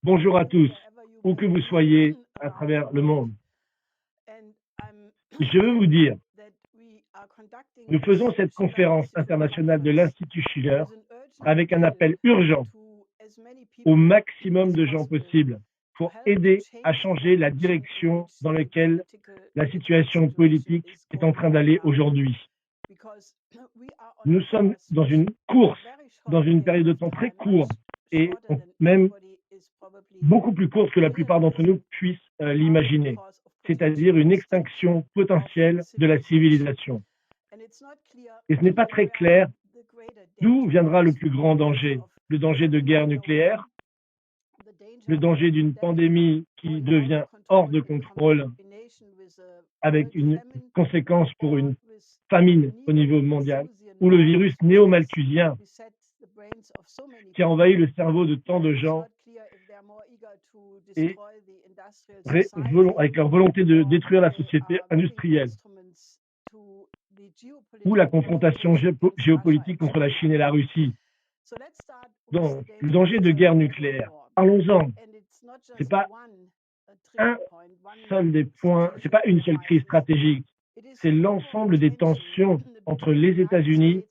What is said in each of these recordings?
Bonjour à tous, où que vous soyez à travers le monde. Je veux vous dire, nous faisons cette conférence internationale de l'Institut Schiller avec un appel urgent au maximum de gens possible pour aider à changer la direction dans laquelle la situation politique est en train d'aller aujourd'hui. Nous sommes dans une course, dans une période de temps très courte et même beaucoup plus courte que la plupart d'entre nous puissent l'imaginer, c'est-à-dire une extinction potentielle de la civilisation. Et ce n'est pas très clair d'où viendra le plus grand danger, le danger de guerre nucléaire, le danger d'une pandémie qui devient hors de contrôle avec une conséquence pour une famine au niveau mondial, ou le virus néo-malthusien qui a envahi le cerveau de tant de gens et avec leur volonté de détruire la société industrielle, ou la confrontation géopolitique contre la Chine et la Russie. Donc, le danger de guerre nucléaire, parlons-en. Ce n'est pas un seul des points, c'est pas une seule crise stratégique, c'est l'ensemble des tensions entre les États-Unis,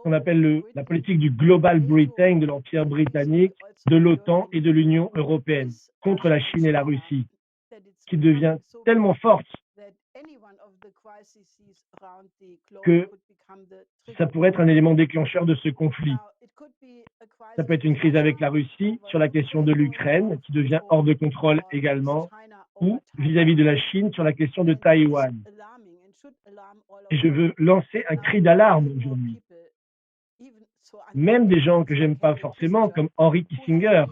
qu'on appelle la politique du Global Britain, de l'Empire britannique, de l'OTAN et de l'Union européenne, contre la Chine et la Russie, qui devient tellement forte que ça pourrait être un élément déclencheur de ce conflit. Ça peut être une crise avec la Russie sur la question de l'Ukraine, qui devient hors de contrôle également, ou vis-à-vis de la Chine sur la question de Taïwan. Et je veux lancer un cri d'alarme aujourd'hui. Même des gens que j'aime pas forcément, comme Henry Kissinger,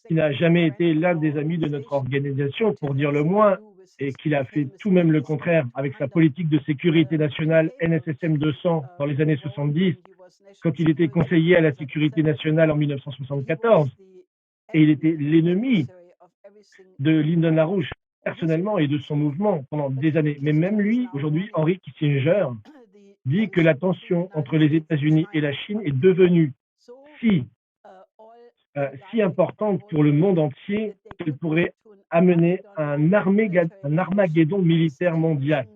qui n'a jamais été l'un des amis de notre organisation, pour dire le moins, et qu'il a fait tout même le contraire avec sa politique de sécurité nationale NSSM 200 dans les années 70, quand il était conseiller à la sécurité nationale en 1974, et il était l'ennemi de Lyndon LaRouche, personnellement, et de son mouvement pendant des années. Mais même lui, aujourd'hui, Henry Kissinger, dit que la tension entre les États-Unis et la Chine est devenue si importante pour le monde entier qu'elle pourrait amener à un Armageddon militaire mondial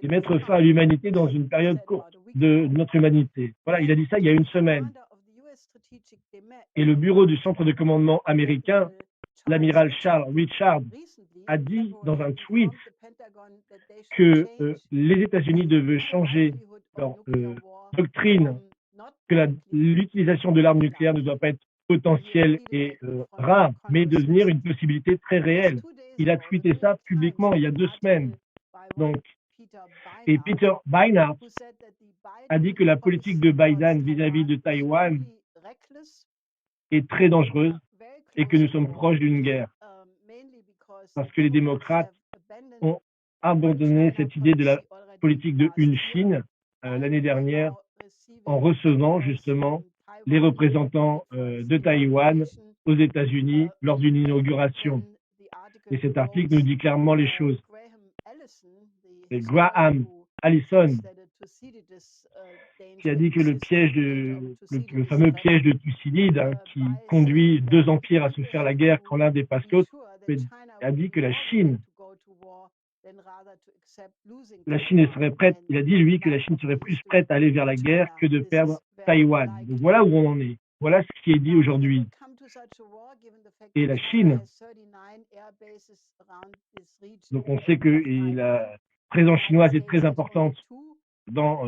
et mettre fin à l'humanité dans une période courte de notre humanité. Voilà, il a dit ça il y a une semaine. Et le bureau du centre de commandement américain, l'amiral Charles Richard, a dit dans un tweet que les États-Unis devaient changer leur doctrine, que l'utilisation de l'arme nucléaire ne doit pas être potentielle et rare, mais devenir une possibilité très réelle. Il a tweeté ça publiquement il y a 2 semaines. Donc, et Peter Beinart a dit que la politique de Biden vis-à-vis de Taïwan est très dangereuse et que nous sommes proches d'une guerre. Parce que les démocrates ont abandonné cette idée de la politique de une Chine l'année dernière en recevant justement les représentants de Taïwan aux États-Unis lors d'une inauguration. Et cet article nous dit clairement les choses. Et Graham Allison, qui a dit que le fameux piège de Thucydide, qui conduit 2 empires à se faire la guerre quand l'un dépasse l'autre, a dit que la Chine serait prête, il a dit lui que la Chine serait plus prête à aller vers la guerre que de perdre Taïwan. Donc voilà où on en est. Voilà ce qui est dit aujourd'hui. Et la Chine, donc on sait que la présence chinoise est très importante dans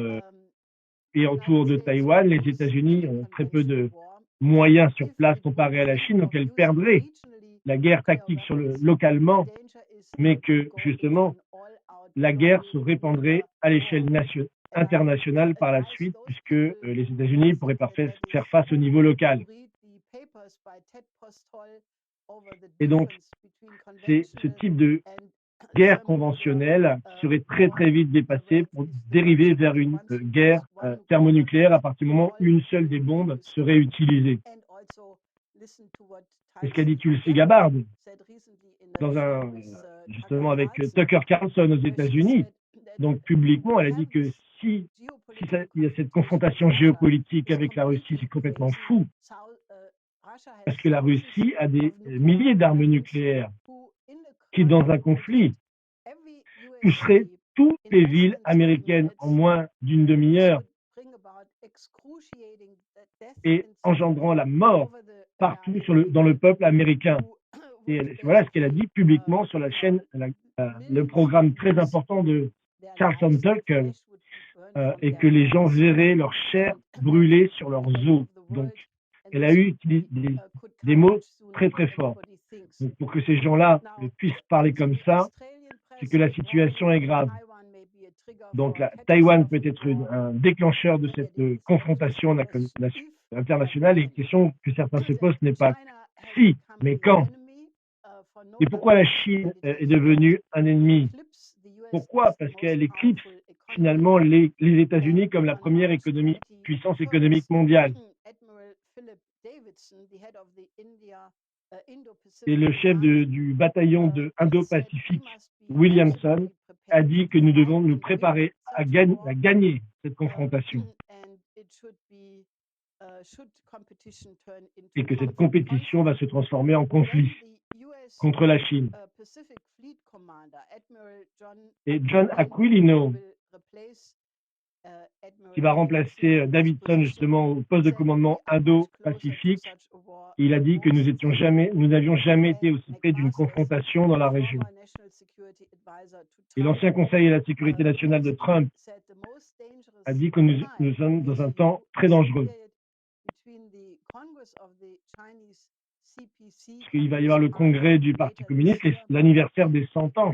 et autour de Taïwan. Les États-Unis ont très peu de moyens sur place comparé à la Chine, donc elles perdraient la guerre tactique localement, mais que justement la guerre se répandrait à l'échelle internationale par la suite, puisque les États-Unis pourraient faire face au niveau local. Et donc, ce type de guerre conventionnelle serait très très vite dépassé pour dériver vers une guerre thermonucléaire à partir du moment où une seule des bombes serait utilisée. C'est ce qu'a dit Tulsi Gabbard justement avec Tucker Carlson aux États-Unis. Donc publiquement, elle a dit que il y a cette confrontation géopolitique avec la Russie, c'est complètement fou, parce que la Russie a des milliers d'armes nucléaires qui, dans un conflit, toucheraient toutes les villes américaines en moins d'une demi-heure et engendrant la mort partout dans le peuple américain. Et voilà ce qu'elle a dit publiquement sur la chaîne, le programme très important de Carlson Tucker, et que les gens verraient leur chair brûler sur leurs os. Donc, elle a eu des mots très très forts. Donc, pour que ces gens-là puissent parler comme ça, c'est que la situation est grave. Donc, Taïwan peut être un déclencheur de cette confrontation internationale, et la question que certains se posent n'est pas si, mais quand. Et pourquoi la Chine est devenue un ennemi? Pourquoi? Parce qu'elle éclipse finalement les États-Unis comme la première puissance économique mondiale. Et le chef du bataillon de Indo-Pacifique, Williamson, a dit que nous devons nous préparer à gagner cette confrontation. Et que cette compétition va se transformer en conflit contre la Chine. Et John Aquilino, qui va remplacer Davidson justement au poste de commandement Indo-Pacifique, il a dit que nous n'avions jamais été aussi près d'une confrontation dans la région. Et l'ancien conseiller à la sécurité nationale de Trump a dit que nous sommes dans un temps très dangereux. Parce qu'il va y avoir le congrès du Parti communiste, l'anniversaire des 100 ans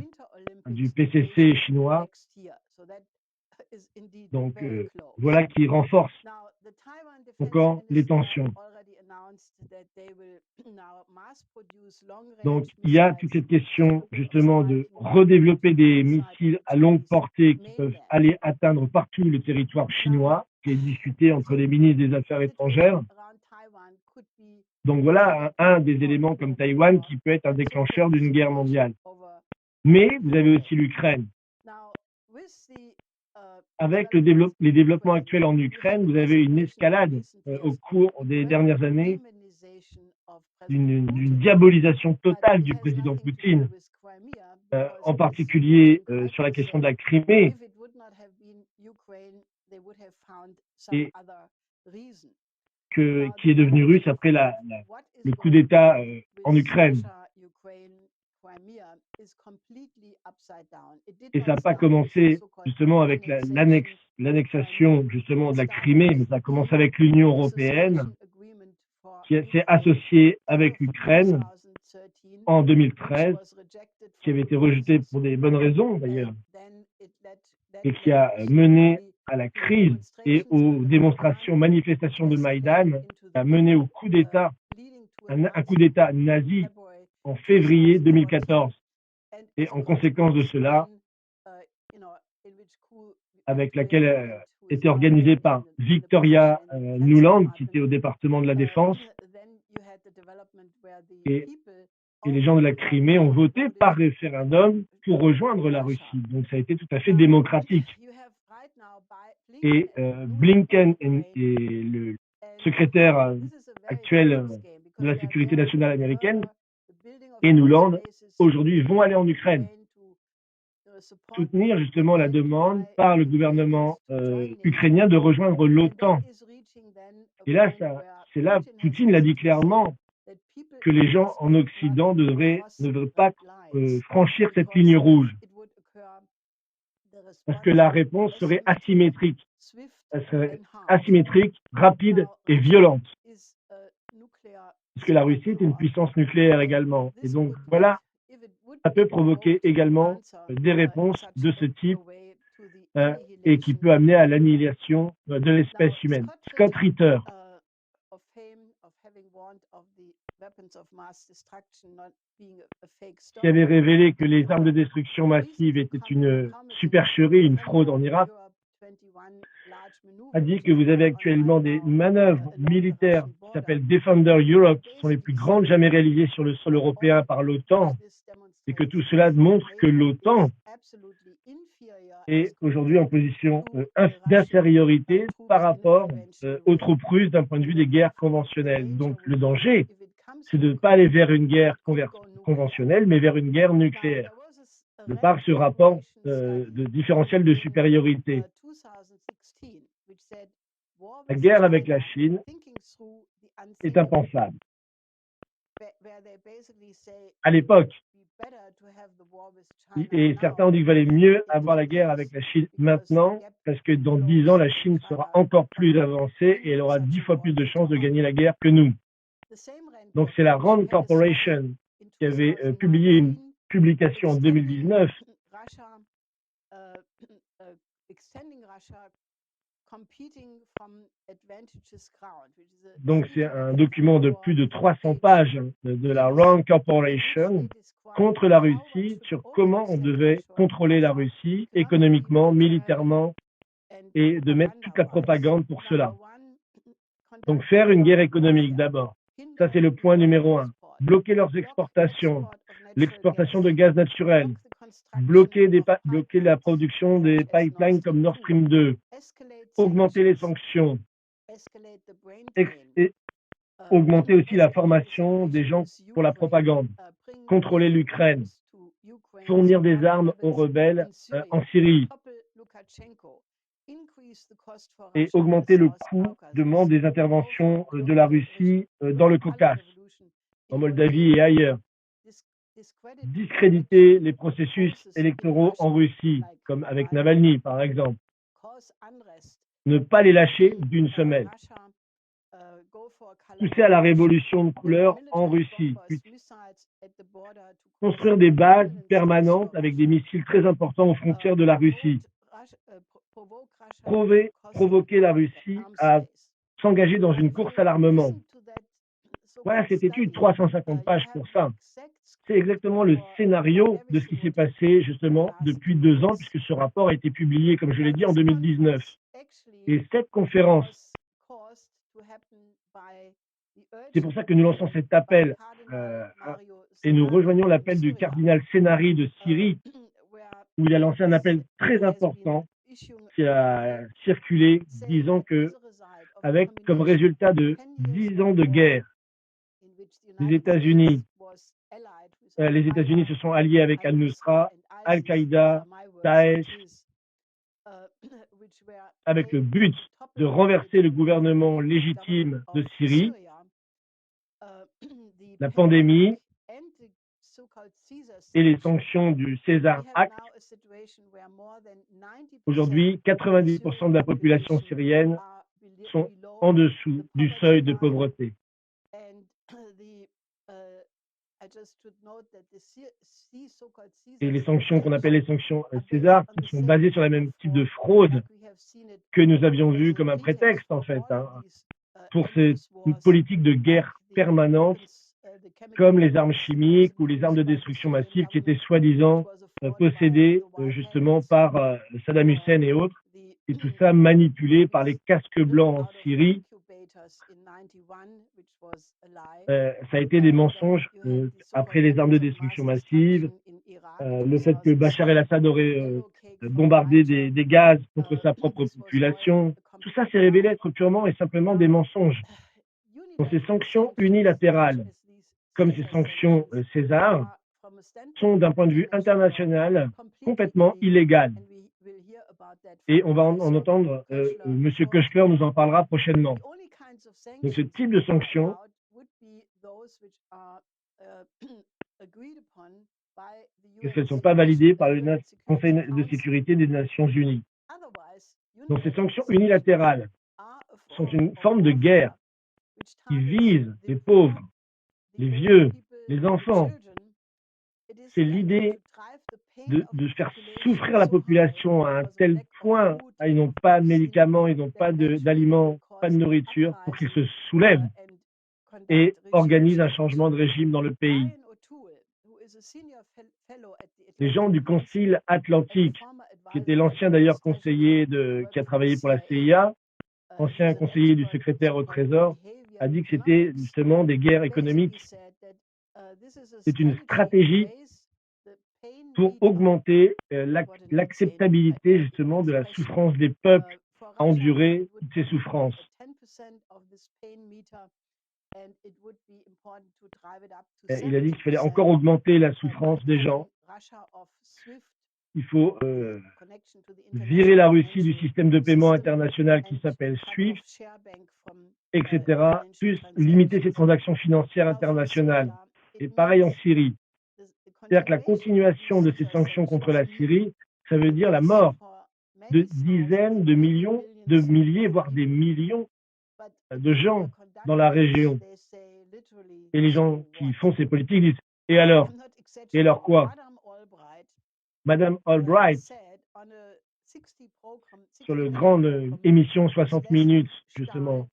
du PCC chinois. Donc, voilà qui renforce encore les tensions. Donc, il y a toute cette question, justement, de redévelopper des missiles à longue portée qui peuvent aller atteindre partout le territoire chinois, qui est discuté entre les ministres des Affaires étrangères. Donc, voilà un des éléments comme Taïwan qui peut être un déclencheur d'une guerre mondiale. Mais vous avez aussi l'Ukraine. Avec les développements actuels en Ukraine, vous avez une escalade au cours des dernières années, d'une diabolisation totale du président Poutine, en particulier sur la question de la Crimée, et qui est devenu russe après le coup d'État en Ukraine. Et ça n'a pas commencé justement avec l'annexation justement de la Crimée, mais ça a commencé avec l'Union européenne, qui s'est associée avec l'Ukraine en 2013, qui avait été rejetée pour des bonnes raisons d'ailleurs, et qui a mené à la crise et aux manifestations de Maïdan, qui a mené au coup d'État, un coup d'État nazi en février 2014. Et en conséquence de cela, avec laquelle était organisée par Victoria Nuland, qui était au département de la Défense, et les gens de la Crimée ont voté par référendum pour rejoindre la Russie. Donc ça a été tout à fait démocratique. Et Blinken et le secrétaire actuel de la sécurité nationale américaine, et Nuland, aujourd'hui vont aller en Ukraine, soutenir justement la demande par le gouvernement ukrainien de rejoindre l'OTAN. Et là, c'est là, Poutine l'a dit clairement, que les gens en Occident ne devraient pas franchir cette ligne rouge. Parce que la réponse serait asymétrique. Elle serait asymétrique, rapide et violente. Parce que la Russie est une puissance nucléaire également. Et donc, voilà, ça peut provoquer également des réponses de ce type et qui peut amener à l'annihilation de l'espèce humaine. Scott Ritter, qui avait révélé que les armes de destruction massive étaient une supercherie, une fraude en Irak, a dit que vous avez actuellement des manœuvres militaires qui s'appellent Defender Europe, qui sont les plus grandes jamais réalisées sur le sol européen par l'OTAN, et que tout cela montre que l'OTAN est aujourd'hui en position d'infériorité par rapport aux troupes russes d'un point de vue des guerres conventionnelles. Donc le danger, c'est de ne pas aller vers une guerre conventionnelle, mais vers une guerre nucléaire, de par ce rapport de différentiel de supériorité. La guerre avec la Chine est impensable. À l'époque, et certains ont dit qu'il valait mieux avoir la guerre avec la Chine maintenant, parce que dans 10 ans, la Chine sera encore plus avancée et elle aura 10 fois plus de chances de gagner la guerre que nous. Donc c'est la Rand Corporation qui avait publié une publication en 2019 donc c'est un document de plus de 300 pages de la Rand Corporation contre la Russie sur comment on devait contrôler la Russie économiquement, militairement et de mettre toute la propagande pour cela. Donc faire une guerre économique d'abord, ça c'est le point numéro 1. Bloquer leurs exportations, l'exportation de gaz naturel, bloquer la production des pipelines comme Nord Stream 2, augmenter les sanctions, et augmenter aussi la formation des gens pour la propagande, contrôler l'Ukraine, fournir des armes aux rebelles en Syrie et augmenter le coût des interventions de la Russie dans le Caucase, en Moldavie et ailleurs. Discréditer les processus électoraux en Russie, comme avec Navalny par exemple. Ne pas les lâcher d'une semaine. Pousser à la révolution de couleur en Russie. Construire des bases permanentes avec des missiles très importants aux frontières de la Russie. Provoquer la Russie à s'engager dans une course à l'armement. Voilà cette étude, 350 pages pour ça. C'est exactement le scénario de ce qui s'est passé justement depuis 2 ans, puisque ce rapport a été publié, comme je l'ai dit, en 2019. Et cette conférence, c'est pour ça que nous lançons cet appel et nous rejoignons l'appel du cardinal Sénari de Syrie, où il a lancé un appel très important qui a circulé, disant que, avec comme résultat de 10 ans de guerre, les États-Unis se sont alliés avec Al-Nusra, Al-Qaïda, Daesh, avec le but de renverser le gouvernement légitime de Syrie, la pandémie et les sanctions du César Act. Aujourd'hui, 90% de la population syrienne sont en dessous du seuil de pauvreté. Et les sanctions qu'on appelle les sanctions César, qui sont basées sur le même type de fraude que nous avions vu comme un prétexte, en fait, pour cette politique de guerre permanente, comme les armes chimiques ou les armes de destruction massive qui étaient soi-disant possédées justement par Saddam Hussein et autres, et tout ça manipulé par les casques blancs en Syrie. Ça a été des mensonges après les armes de destruction massive, le fait que Bachar el-Assad aurait bombardé des gaz contre sa propre population. Tout ça s'est révélé être purement et simplement des mensonges. Donc ces sanctions unilatérales, comme ces sanctions César, sont d'un point de vue international complètement illégales. Et on va en entendre, M. Kushner nous en parlera prochainement. Donc ce type de sanctions parce qu'elles ne sont pas validées par le Conseil de sécurité des Nations Unies. Donc ces sanctions unilatérales sont une forme de guerre qui vise les pauvres, les vieux, les enfants. C'est l'idée de faire souffrir la population à un tel point, ils n'ont pas de médicaments, ils n'ont pas d'aliments, pas de nourriture, pour qu'ils se soulèvent et organisent un changement de régime dans le pays. Les gens du Concile Atlantique, qui était l'ancien d'ailleurs conseiller qui a travaillé pour la CIA, ancien conseiller du secrétaire au Trésor, a dit que c'était justement des guerres économiques. C'est une stratégie pour augmenter l'acceptabilité justement de la souffrance des peuples à endurer toutes ces souffrances. Il a dit qu'il fallait encore augmenter la souffrance des gens. Il faut virer la Russie du système de paiement international qui s'appelle SWIFT, etc., plus limiter ses transactions financières internationales. Et pareil en Syrie. C'est-à-dire que la continuation de ces sanctions contre la Syrie, ça veut dire la mort de dizaines de millions, de milliers, voire des millions de gens dans la région. Et les gens qui font ces politiques disent « Et alors? Et alors quoi ?» Madame Albright, sur le grande émission 60 minutes, justement,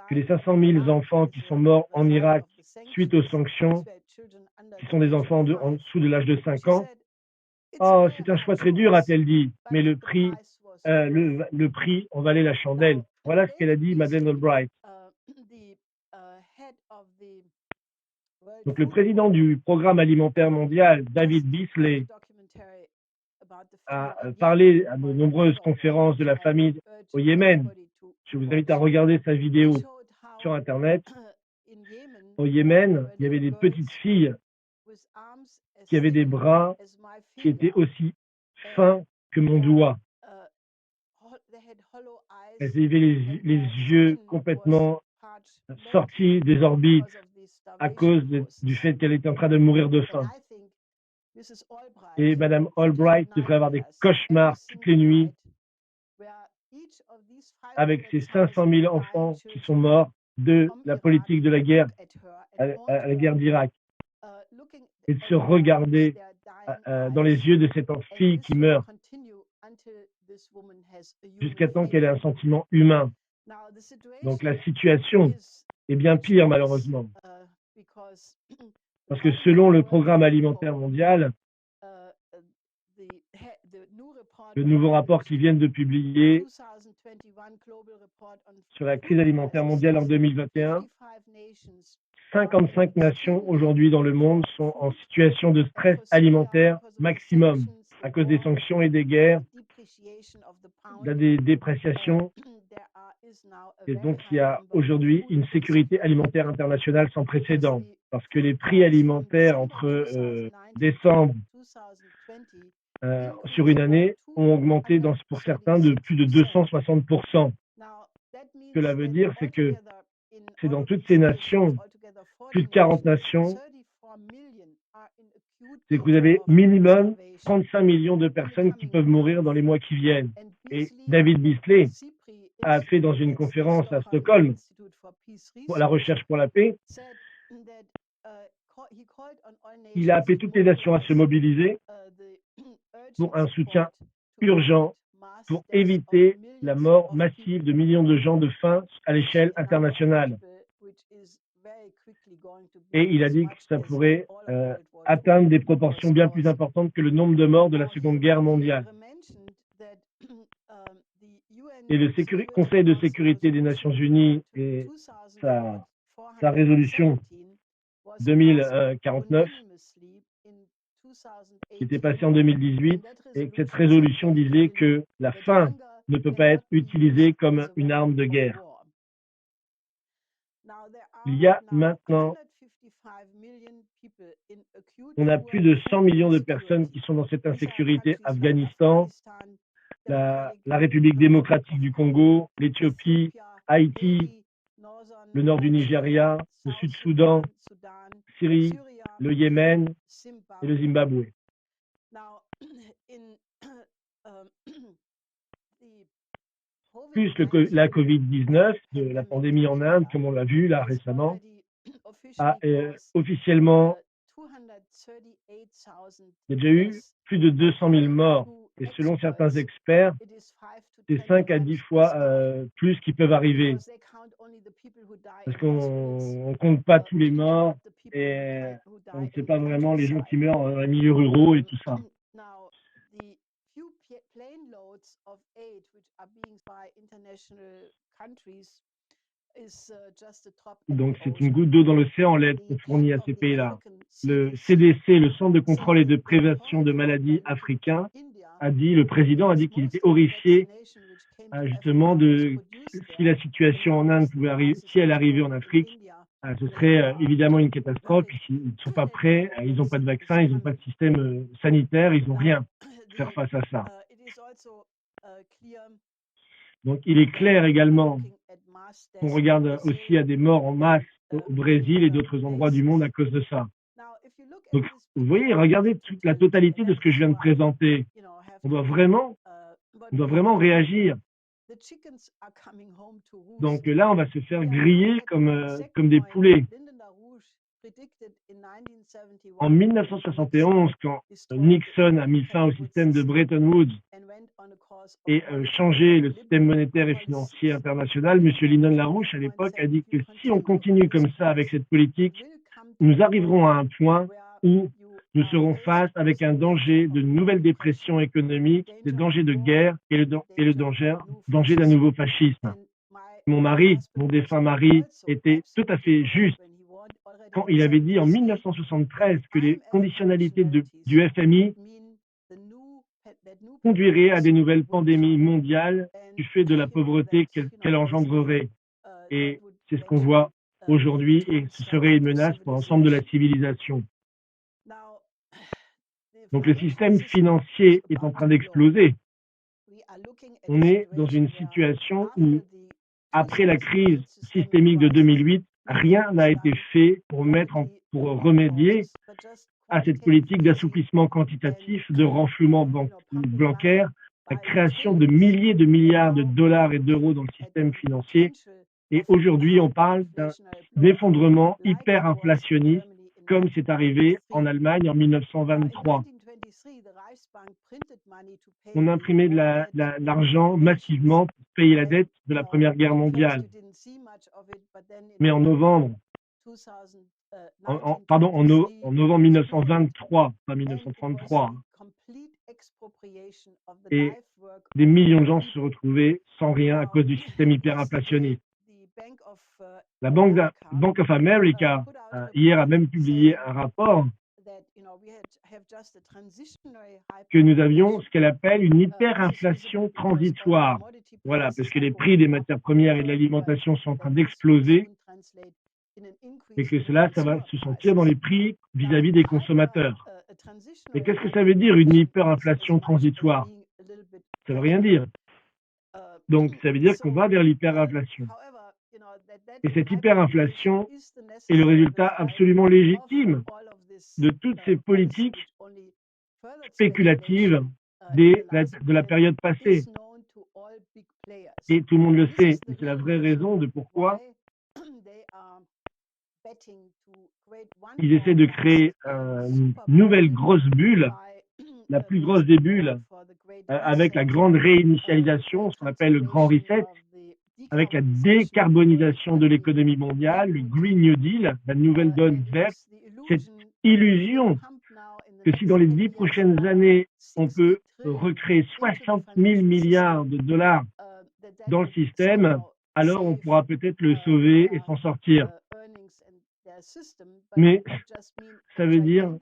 que les 500 000 enfants qui sont morts en Irak suite aux sanctions, qui sont des enfants en dessous de l'âge de 5 ans, oh, c'est un choix très dur, a-t-elle dit, mais le prix en valait la chandelle. Voilà ce qu'elle a dit, Madeleine Albright. Donc, le président du Programme alimentaire mondial, David Beasley, a parlé à de nombreuses conférences de la famine au Yémen. Je vous invite à regarder sa vidéo sur Internet. Au Yémen, il y avait des petites filles qui avaient des bras qui étaient aussi fins que mon doigt. Elles avaient les yeux complètement sortis des orbites à cause du fait qu'elle était en train de mourir de faim. Et Madame Albright devrait avoir des cauchemars toutes les nuits avec ces 500 000 enfants qui sont morts de la politique de la guerre à la guerre d'Irak. Et de se regarder dans les yeux de cette fille qui meurt jusqu'à temps qu'elle ait un sentiment humain. Donc la situation est bien pire malheureusement. Parce que selon le Programme alimentaire mondial, le nouveau rapport qu'ils viennent de publier sur la crise alimentaire mondiale en 2021, 55 nations aujourd'hui dans le monde sont en situation de stress alimentaire maximum à cause des sanctions et des guerres, des dépréciations. Et donc, il y a aujourd'hui une sécurité alimentaire internationale sans précédent parce que les prix alimentaires entre décembre sur une année ont augmenté pour certains de plus de 260%. Ce que cela veut dire, c'est que c'est dans toutes ces nations, plus de 40 nations, c'est que vous avez minimum 35 millions de personnes qui peuvent mourir dans les mois qui viennent. Et David Beasley a fait dans une conférence à Stockholm pour la recherche pour la paix, il a appelé toutes les nations à se mobiliser pour un soutien urgent pour éviter la mort massive de millions de gens de faim à l'échelle internationale. Et il a dit que ça pourrait atteindre des proportions bien plus importantes que le nombre de morts de la Seconde Guerre mondiale. Et le Conseil de sécurité des Nations Unies et sa résolution 2049, qui était passée en 2018, et que cette résolution disait que la faim ne peut pas être utilisée comme une arme de guerre. Il y a maintenant, on a plus de 100 millions de personnes qui sont dans cette insécurité. Afghanistan, la République démocratique du Congo, l'Éthiopie, Haïti, le nord du Nigeria, le Sud-Soudan, Syrie, le Yémen et le Zimbabwe. Plus la Covid-19, de la pandémie en Inde, comme on l'a vu là récemment, a officiellement, il y a déjà eu plus de 200 000 morts. Et selon certains experts, c'est 5 à 10 fois plus qui peuvent arriver. Parce qu'on ne compte pas tous les morts et on ne sait pas vraiment les gens qui meurent dans les milieux ruraux et tout ça. Donc, c'est une goutte d'eau dans l'océan, l'aide qu'on fournit à ces pays-là. Le CDC, le Centre de contrôle et de prévention de maladies africain, le président a dit qu'il était horrifié justement de si la situation en Inde pouvait arriver, si elle arrivait en Afrique, ce serait évidemment une catastrophe. Ils ne sont pas prêts, ils n'ont pas de vaccin, ils n'ont pas de système sanitaire, ils n'ont rien pour faire face à ça. Donc, il est clair également qu'on regarde aussi à des morts en masse au Brésil et d'autres endroits du monde à cause de ça. Donc, vous voyez, regardez toute la totalité de ce que je viens de présenter. On doit vraiment réagir. Donc là, on va se faire griller comme des poulets. En 1971, quand Nixon a mis fin au système de Bretton Woods et changé le système monétaire et financier international, M. Lyndon LaRouche, à l'époque, a dit que si on continue comme ça avec cette politique, nous arriverons à un point où nous serons face avec un danger de nouvelle dépression économique, des dangers de guerre et le danger d'un nouveau fascisme. Mon défunt mari, était tout à fait juste quand il avait dit en 1973 que les conditionnalités du FMI conduiraient à des nouvelles pandémies mondiales du fait de la pauvreté qu'elle engendrerait. Et c'est ce qu'on voit aujourd'hui et ce serait une menace pour l'ensemble de la civilisation. Donc le système financier est en train d'exploser. On est dans une situation où, après la crise systémique de 2008, rien n'a été fait pour remédier à cette politique d'assouplissement quantitatif, de renflouement bancaire, la création de milliers de milliards de dollars et d'euros dans le système financier. Et aujourd'hui, on parle d'un effondrement hyperinflationniste, comme c'est arrivé en Allemagne en 1923. On imprimait de l'argent massivement pour payer la dette de la Première Guerre mondiale. Mais en novembre 1923, pas 1933, et des millions de gens se retrouvaient sans rien à cause du système hyperinflationniste. La Bank of America, hier, a même publié un rapport que nous avions ce qu'elle appelle une hyperinflation transitoire. Voilà, parce que les prix des matières premières et de l'alimentation sont en train d'exploser et que ça va se sentir dans les prix vis-à-vis des consommateurs. Mais qu'est-ce que ça veut dire une hyperinflation transitoire? Ça veut rien dire. Donc, ça veut dire qu'on va vers l'hyperinflation. Et cette hyperinflation est le résultat absolument légitime de toutes ces politiques spéculatives de la période passée. Et tout le monde le sait. Et c'est la vraie raison de pourquoi ils essaient de créer une nouvelle grosse bulle, la plus grosse des bulles, avec la grande réinitialisation, ce qu'on appelle le grand reset, avec la décarbonisation de l'économie mondiale, le Green New Deal, la nouvelle donne verte, cette illusion que si dans les 10 prochaines années, on peut recréer 60 000 milliards de dollars dans le système, alors on pourra peut-être le sauver et s'en sortir. Mais ça veut dire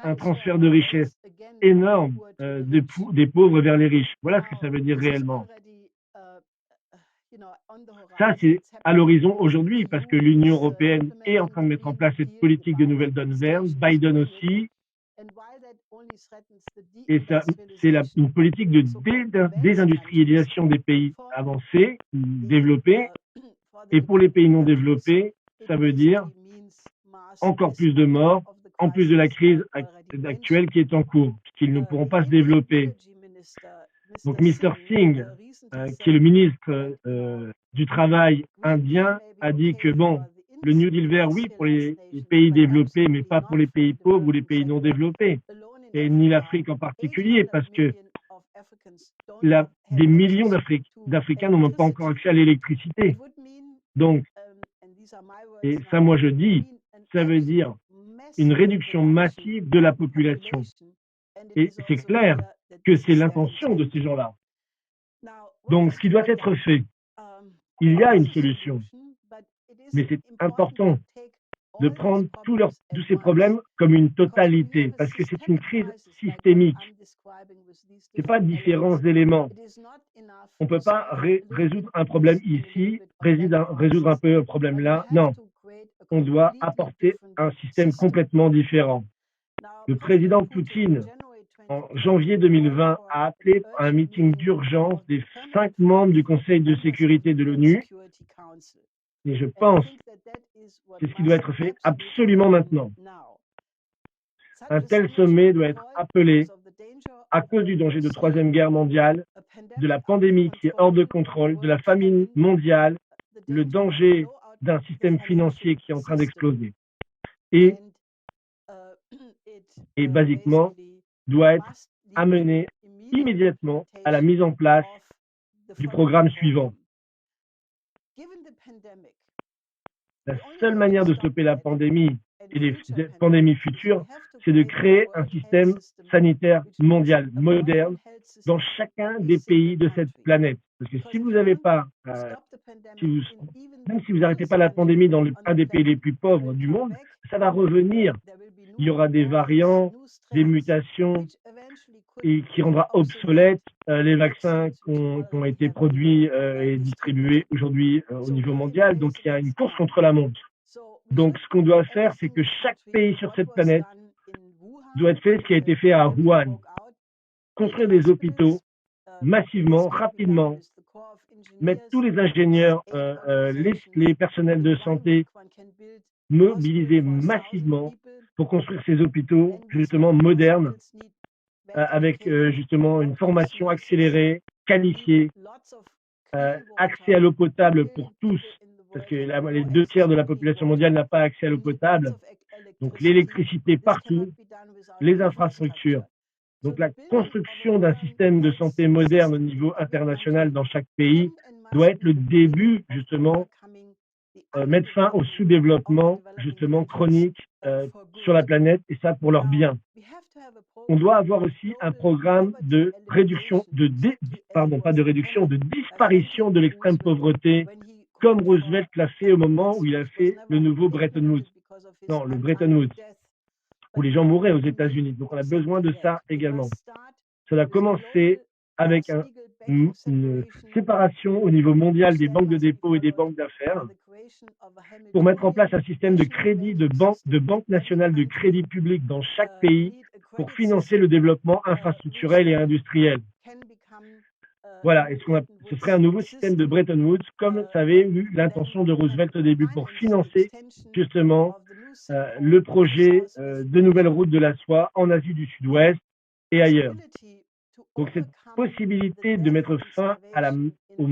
un transfert de richesse énorme des pauvres vers les riches. Voilà ce que ça veut dire réellement. Ça, c'est à l'horizon aujourd'hui, parce que l'Union européenne est en train de mettre en place cette politique de nouvelle donne verte, Biden aussi, et c'est une politique de désindustrialisation des pays avancés, développés, et pour les pays non développés, ça veut dire encore plus de morts, en plus de la crise actuelle qui est en cours, puisqu'ils ne pourront pas se développer. Donc, Mr. Singh, qui est le ministre du Travail indien, a dit que, bon, le New Deal vert, oui, pour les pays développés, mais pas pour les pays pauvres ou les pays non développés, et ni l'Afrique en particulier, parce que des millions d'Africains n'ont même pas encore accès à l'électricité. Donc, et ça, moi, je dis, ça veut dire une réduction massive de la population. Et c'est clair que c'est l'intention de ces gens-là. Donc, ce qui doit être fait, Il y a une solution, mais c'est important de prendre tous ces problèmes comme une totalité, parce que c'est une crise systémique. Ce n'est pas différents éléments. On ne peut pas résoudre un problème ici, résoudre un peu un problème là. Non, on doit apporter un système complètement différent. Le président Poutine, en janvier 2020, a appelé à un meeting d'urgence des 5 membres du Conseil de sécurité de l'ONU. Et je pense que c'est ce qui doit être fait absolument maintenant. Un tel sommet doit être appelé à cause du danger de troisième guerre mondiale, de la pandémie qui est hors de contrôle, de la famine mondiale, le danger d'un système financier qui est en train d'exploser. Et basiquement, doit être amené immédiatement à la mise en place du programme suivant. La seule manière de stopper la pandémie et les pandémies futures, c'est de créer un système sanitaire mondial moderne dans chacun des pays de cette planète. Parce que si vous n'avez pas, même si vous n'arrêtez pas la pandémie dans un des pays les plus pauvres du monde, ça va revenir. Il y aura des variants, des mutations, et qui rendra obsolètes les vaccins qui ont été produits et distribués aujourd'hui au niveau mondial. Donc, il y a une course contre la montre. Donc, ce qu'on doit faire, c'est que chaque pays sur cette planète doit être fait ce qui a été fait à Wuhan. Construire des hôpitaux massivement, rapidement, mettre tous les ingénieurs, les personnels de santé mobilisés massivement pour construire ces hôpitaux justement modernes, avec justement une formation accélérée, qualifiée, accès à l'eau potable pour tous, parce que les 2/3 de la population mondiale n'a pas accès à l'eau potable. Donc l'électricité partout, les infrastructures. Donc la construction d'un système de santé moderne au niveau international dans chaque pays doit être le début justement, mettre fin au sous-développement justement chronique sur la planète, et ça pour leur bien. On doit avoir aussi un programme de réduction, de disparition de l'extrême pauvreté, comme Roosevelt l'a fait au moment où il a fait le nouveau Bretton Woods. Non, le Bretton Woods, où les gens mouraient aux États-Unis. Donc on a besoin de ça également. Ça a commencé avec une séparation au niveau mondial des banques de dépôt et des banques d'affaires, pour mettre en place un système de crédit, de banque nationale de crédit public dans chaque pays pour financer le développement infrastructurel et industriel. Voilà, et ce serait un nouveau système de Bretton Woods, comme ça avait eu l'intention de Roosevelt au début, pour financer justement le projet de nouvelles routes de la soie en Asie du Sud-Ouest et ailleurs. Donc cette possibilité de mettre fin aux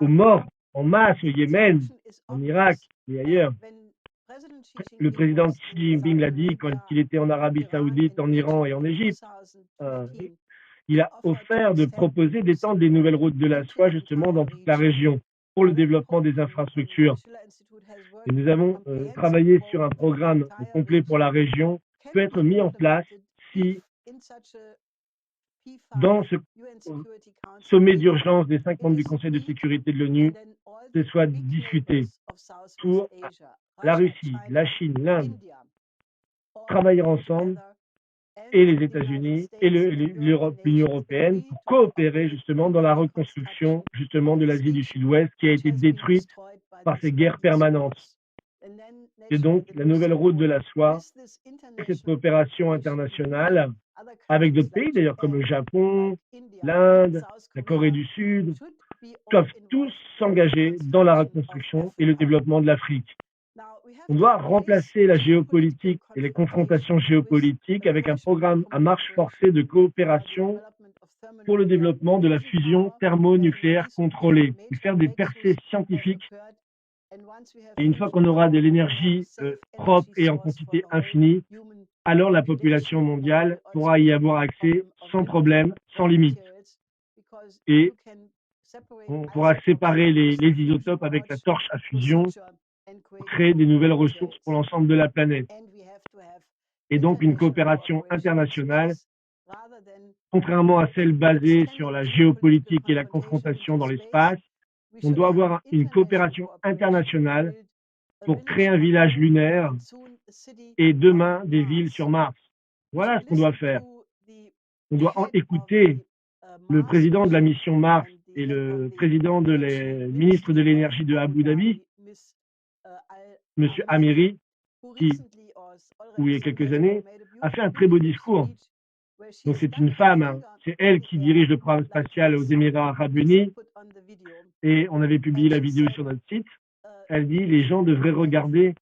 morts en masse au Yémen, en Irak et ailleurs. Le président Xi Jinping l'a dit quand il était en Arabie Saoudite, en Iran et en Égypte. Il a offert de proposer d'étendre des nouvelles routes de la soie justement dans toute la région pour le développement des infrastructures. Et nous avons travaillé sur un programme complet pour la région qui peut être mis en place si dans ce sommet d'urgence des 5 membres du Conseil de sécurité de l'ONU, ce soit discuté pour la Russie, la Chine, l'Inde, travailler ensemble, et les États-Unis et l'Union européenne, pour coopérer justement dans la reconstruction justement de l'Asie du Sud-Ouest qui a été détruite par ces guerres permanentes. Et donc la nouvelle route de la soie, cette coopération internationale avec d'autres pays d'ailleurs comme le Japon, l'Inde, la Corée du Sud, doivent tous s'engager dans la reconstruction et le développement de l'Afrique. On doit remplacer la géopolitique et les confrontations géopolitiques avec un programme à marche forcée de coopération pour le développement de la fusion thermonucléaire contrôlée et faire des percées scientifiques. Et une fois qu'on aura de l'énergie propre et en quantité infinie, alors la population mondiale pourra y avoir accès sans problème, sans limite. Et on pourra séparer les isotopes avec la torche à fusion, pour créer des nouvelles ressources pour l'ensemble de la planète. Et donc une coopération internationale Contrairement à celle basée sur la géopolitique et la confrontation dans l'espace, on doit avoir une coopération internationale pour créer un village lunaire et demain des villes sur Mars. Voilà ce qu'on doit faire. On doit écouter le président de la mission Mars et le président de les ministres de l'énergie de Abu Dhabi, M. Amiri, qui, il y a quelques années, a fait un très beau discours. Donc c'est une femme, hein. C'est elle qui dirige le programme spatial aux Émirats arabes unis, et on avait publié la vidéo sur notre site. Elle dit les gens devraient regarder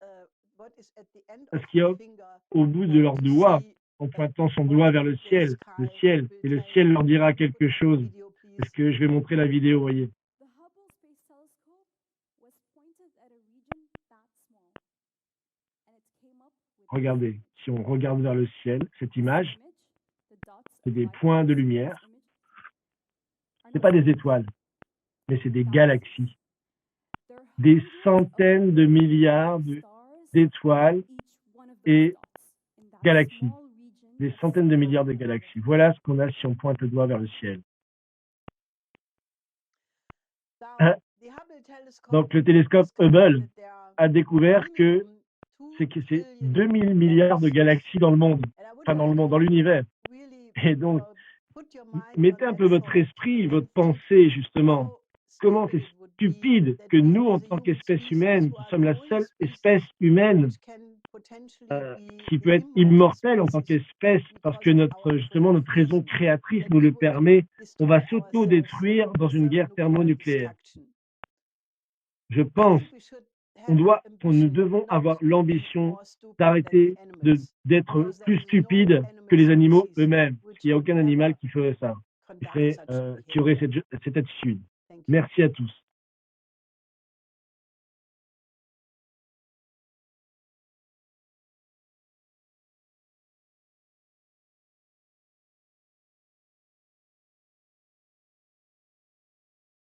ce qu'il y a au bout de leur doigt, en pointant son doigt vers le ciel, et le ciel leur dira quelque chose. Est-ce que je vais montrer la vidéo, voyez? Regardez, si on regarde vers le ciel, cette image, c'est des points de lumière. Ce n'est pas des étoiles, mais c'est des galaxies. Des centaines de milliards d'étoiles et galaxies. Des centaines de milliards de galaxies. Voilà ce qu'on a si on pointe le doigt vers le ciel. Donc le télescope Hubble a découvert que c'est 2000 milliards de galaxies dans le monde, enfin dans l'univers. Et donc, mettez un peu votre esprit, votre pensée, justement. Comment c'est stupide que nous, en tant qu'espèce humaine, qui sommes la seule espèce humaine qui peut être immortelle en tant qu'espèce, parce que justement, notre raison créatrice nous le permet, on va s'auto-détruire dans une guerre thermonucléaire. Je pense nous devons avoir l'ambition d'arrêter d'être plus stupides que les animaux eux-mêmes. Il n'y a aucun animal qui ferait ça, qui aurait cette attitude. Merci à tous.